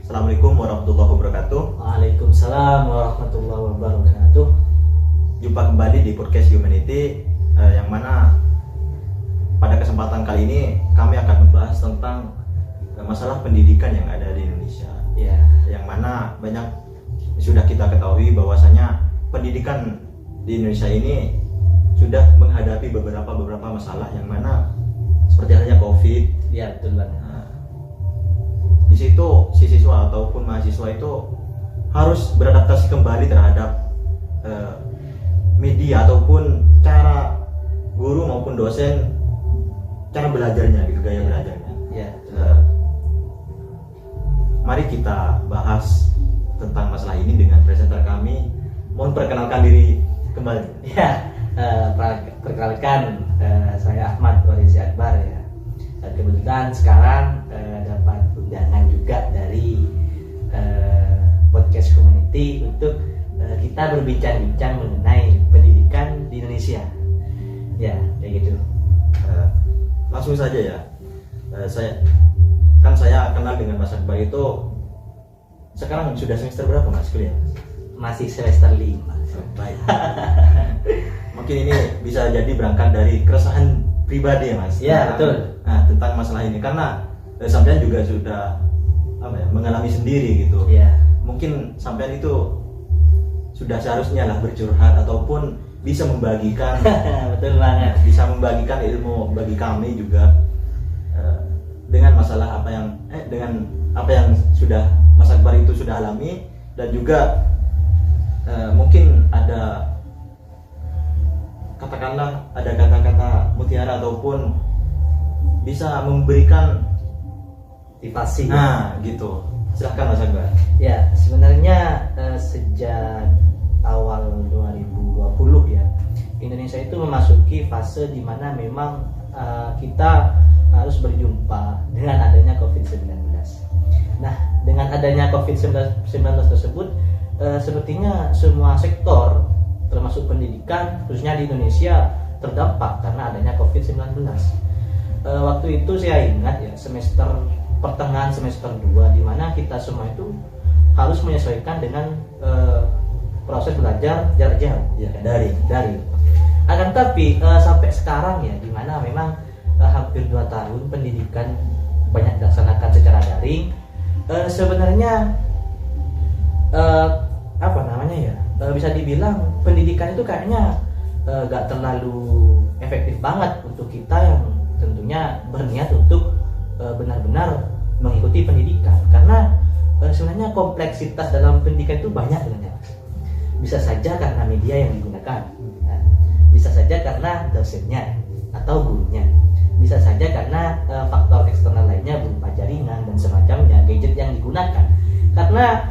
Assalamualaikum warahmatullahi wabarakatuh. Waalaikumsalam warahmatullahi wabarakatuh. Jumpa kembali di podcast Humanity, yang mana pada kesempatan kali ini kami akan membahas tentang masalah pendidikan yang ada di Indonesia. Ya. Yang mana banyak sudah kita ketahui bahwasanya pendidikan di Indonesia ini sudah menghadapi beberapa masalah, yang mana seperti halnya COVID. Ya, betul banget. Di situ si siswa ataupun mahasiswa itu harus beradaptasi kembali terhadap media ataupun cara guru maupun dosen, cara belajarnya gitu, gaya belajarnya. Ya. Mari kita bahas tentang masalah ini dengan presenter kami. Mohon perkenalkan diri kembali. Ya, perkenalkan, saya Ahmad Warisi Akbar ya. Dan kebetulan sekarang dapat undangan juga dari podcast Humanity untuk kita berbincang-bincang mengenai pendidikan di Indonesia. Ya, kayak gitu. Langsung saja ya. Saya kenal dengan Mas Akbar itu sekarang sudah semester berapa Mas kuliah? Masih semester 5. Baik. Mungkin ini bisa jadi berangkat dari keresahan pribadi ya Mas. Ya, betul. Nah, tentang masalah ini karena sampean juga sudah mengalami sendiri gitu. Ya. Mungkin sampean itu sudah seharusnya lah bercurhat ataupun bisa membagikan Betul banget. bisa membagikan ilmu bagi kami juga dengan masalah dengan apa yang sudah Mas Akbar itu sudah alami, dan juga mungkin ada katakanlah ada kata-kata mutiara ataupun bisa memberikan Motivasi. nah gitu. Silahkan Mas Akbar. Ya, sebenarnya sejak awal 2020 ya, Indonesia itu memasuki fase di mana memang kita harus berjumpa dengan adanya COVID-19. Nah, dengan adanya COVID-19 tersebut, sepertinya semua sektor termasuk pendidikan khususnya di Indonesia terdampak karena adanya COVID-19. Waktu itu saya ingat ya, pertengahan semester 2 di mana kita semua itu harus menyesuaikan dengan proses belajar jarak jauh Ya, kan? daring. Akan tapi sampai sekarang ya, di mana memang hampir 2 tahun pendidikan banyak dilaksanakan secara daring, sebenarnya bisa dibilang pendidikan itu kayaknya gak terlalu efektif banget untuk kita yang tentunya berniat untuk benar-benar mengikuti pendidikan, karena sebenarnya kompleksitas dalam pendidikan itu banyak sebenarnya. Bisa saja karena media yang digunakan, bisa saja karena dosennya atau gurunya, bisa saja karena faktor eksternal lainnya berupa jaringan dan semacamnya, gadget yang digunakan. Karena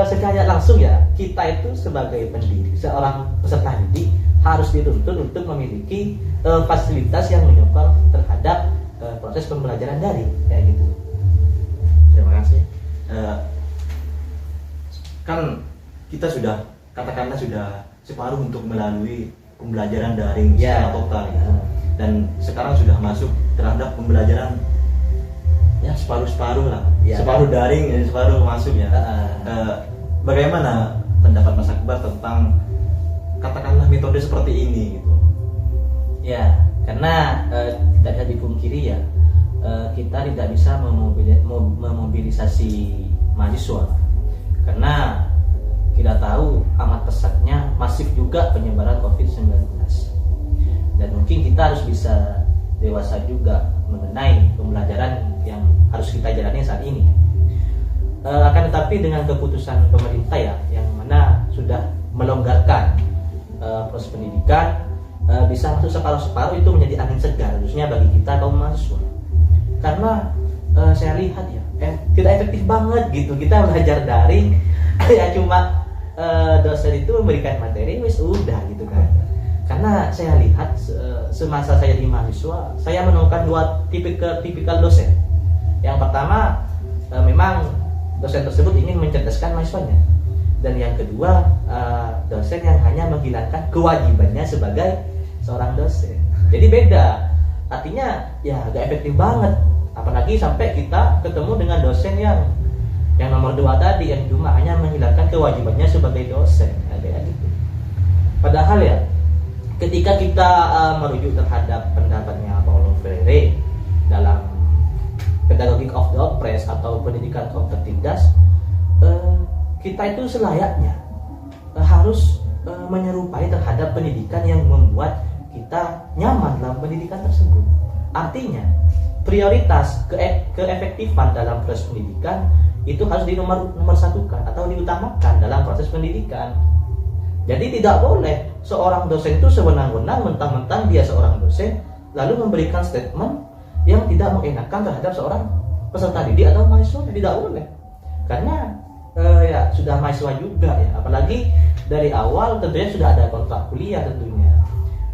secara langsung ya, kita itu sebagai pendidik, seorang peserta didik harus dituntut untuk memiliki fasilitas yang menyokong terhadap proses pembelajaran daring kayak gitu. Terima kasih. Kan kita sudah katakanlah sudah separuh untuk melalui pembelajaran daring secara total gitu. Dan sekarang sudah masuk terhadap pembelajaran ya separuh lah, separuh daring dan separuh masuk ya. Bagaimana pendapat Mas Akbar tentang katakanlah metode seperti ini gitu? Ya, karena tidak bisa dipungkiri ya, kita tidak bisa memobilisasi mahasiswa karena kita tahu amat pesatnya masif juga penyebaran COVID-19, dan mungkin kita harus bisa dewasa juga mengenai pembelajaran yang harus kita jalani saat ini. Akan tetapi dengan keputusan pemerintah ya, yang mana sudah melonggarkan proses pendidikan, bisa masuk separuh-separuh, itu menjadi angin segar khususnya bagi kita kaum mahasiswa. Karena saya lihat ya, tidak efektif banget gitu kita belajar daring. Ya cuma dosen itu memberikan materi wis udah gitu kan. Karena saya lihat semasa saya di mahasiswa, saya menemukan 2 tipikal dosen. Yang pertama, memang dosen tersebut ingin mencerdaskan mahasiswanya, dan yang kedua, dosen yang hanya menghilangkan kewajibannya sebagai seorang dosen. Jadi beda, artinya ya gak efektif banget. Apalagi sampai kita ketemu dengan dosen yang Yang nomor 2 tadi yang cuma hanya menghilangkan kewajibannya sebagai dosen, kayak gitu. Padahal ya, ketika kita merujuk terhadap pendapatnya Paulo Freire dalam Pedagogic of the Oppressed atau pendidikan kaum tertindas, kita itu selayaknya harus menyerupai terhadap pendidikan yang membuat kita nyaman dalam pendidikan tersebut. Artinya prioritas keefektifan dalam proses pendidikan itu harus dinomorsatukan atau diutamakan dalam proses pendidikan. Jadi tidak boleh seorang dosen itu sewenang-wenang mentang-mentang dia seorang dosen lalu memberikan statement yang tidak mengenakan terhadap seorang peserta didik atau mahasiswa. Tidak boleh, karena ya sudah mahasiswa juga ya, apalagi dari awal tentunya sudah ada kontrak kuliah tentunya,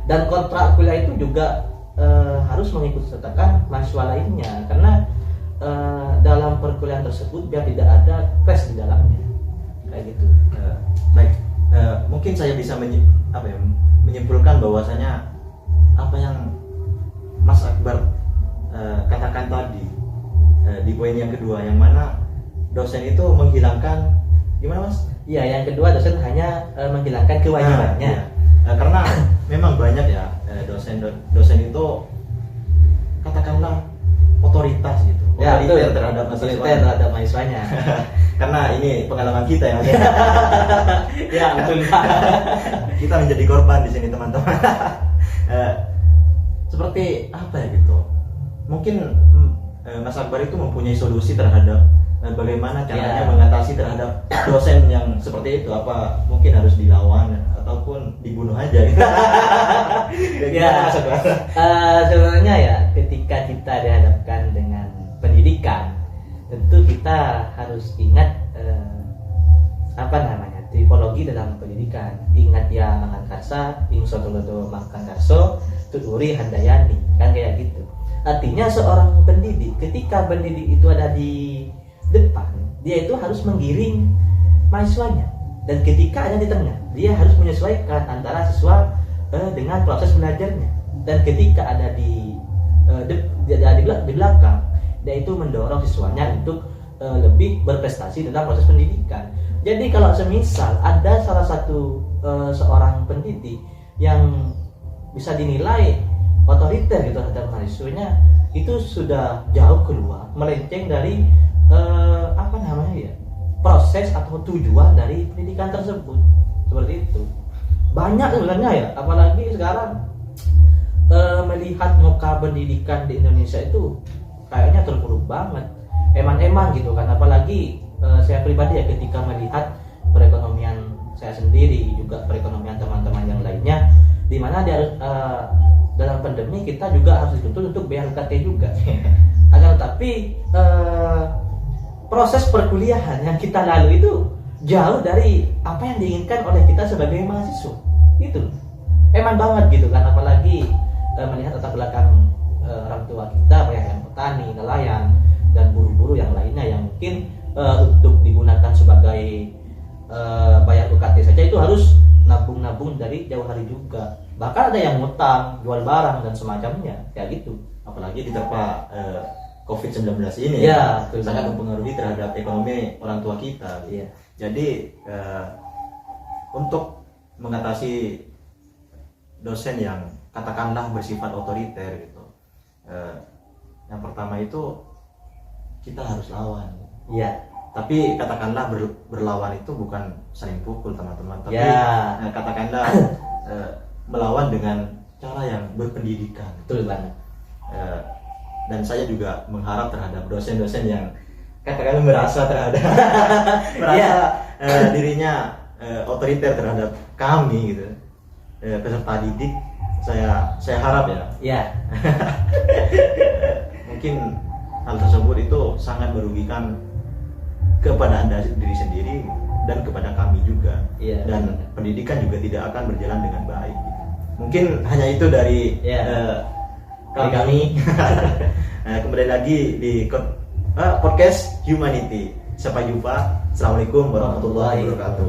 dan kontrak kuliah itu juga harus mengikut sertakan mahasiswa lainnya, karena dalam perkuliahan tersebut biar tidak ada clash di dalamnya, kayak gitu. Baik, mungkin saya bisa menyimpulkan bahwasanya apa yang Mas Akbar katakan tadi di poin yang kedua, yang mana dosen itu menghilangkan, gimana Mas? Iya, yang kedua dosen hanya menghilangkan kewajibannya. Karena memang banyak ya dosen itu katakanlah otoritas gitu, otoriter terhadap mahasiswanya. Karena ini pengalaman kita ya. Ya betul. Kita menjadi korban di sini teman-teman. Seperti apa ya gitu? Mungkin Mas Akbar itu mempunyai solusi terhadap bagaimana caranya mengatasi terhadap dosen yang seperti itu. Apa mungkin harus dilawan ataupun dibunuh aja gitu? Ya, sebenarnya ya ketika kita dihadapkan dengan pendidikan, tentu kita harus ingat tipologi dalam pendidikan. Ingat ya mangan karsa, ing soto makan karso, tuturi handayani, kan kayak gitu. Artinya seorang pendidik, ketika pendidik itu ada di depan, dia itu harus menggiring mahasiswanya, dan ketika ada di tengah, dia harus menyesuaikan antara siswa dengan proses belajarnya, dan ketika ada di belakang, dia itu mendorong siswanya untuk lebih berprestasi dalam proses pendidikan. Jadi kalau semisal ada salah satu seorang pendidik yang bisa dinilai otoriter gitu terhadap mahasiswanya, itu sudah jauh keluar, melenceng dari proses atau tujuan dari pendidikan tersebut. Seperti itu. Banyak sebenarnya ya, apalagi sekarang melihat muka pendidikan di Indonesia itu kayaknya terpuruk banget, eman-eman gitu kan. Apalagi saya pribadi ya, ketika melihat perekonomian saya sendiri, juga perekonomian teman-teman yang lainnya, di mana dia harus dalam pandemi kita juga harus dituntut untuk bayar UKT juga. Akan tetapi proses perkuliahan yang kita lalui itu jauh dari apa yang diinginkan oleh kita sebagai mahasiswa. Itu eman banget gitu kan, apalagi melihat latar belakang orang tua kita, banyak yang petani, nelayan, dan buruh-buruh yang lainnya yang mungkin untuk digunakan sebagai bayar UKT saja itu harus nabung-nabung dari jauh hari juga. Bahkan ada yang ngutang, jual barang dan semacamnya, kayak gitu. Apalagi diterpa COVID-19 ini ya, sangat mempengaruhi terhadap ekonomi orang tua kita. Ya. Jadi untuk mengatasi dosen yang katakanlah bersifat otoriter gitu, yang pertama itu kita harus lawan. Ya. Tapi katakanlah berlawan itu bukan saling pukul teman-teman, tapi katakanlah melawan dengan cara yang berpendidikan. Betul banget. Dan saya juga mengharap terhadap dosen-dosen yang katakanlah merasa dirinya otoriter terhadap kami gitu, peserta didik. Saya harap ya. Mungkin hal tersebut itu sangat merugikan kepada Anda diri sendiri dan kepada kami juga. Dan pendidikan juga tidak akan berjalan dengan baik. Mungkin hanya itu dari kami. Kembali lagi di podcast Humanity. Sampai jumpa. Assalamualaikum warahmatullahi wabarakatuh.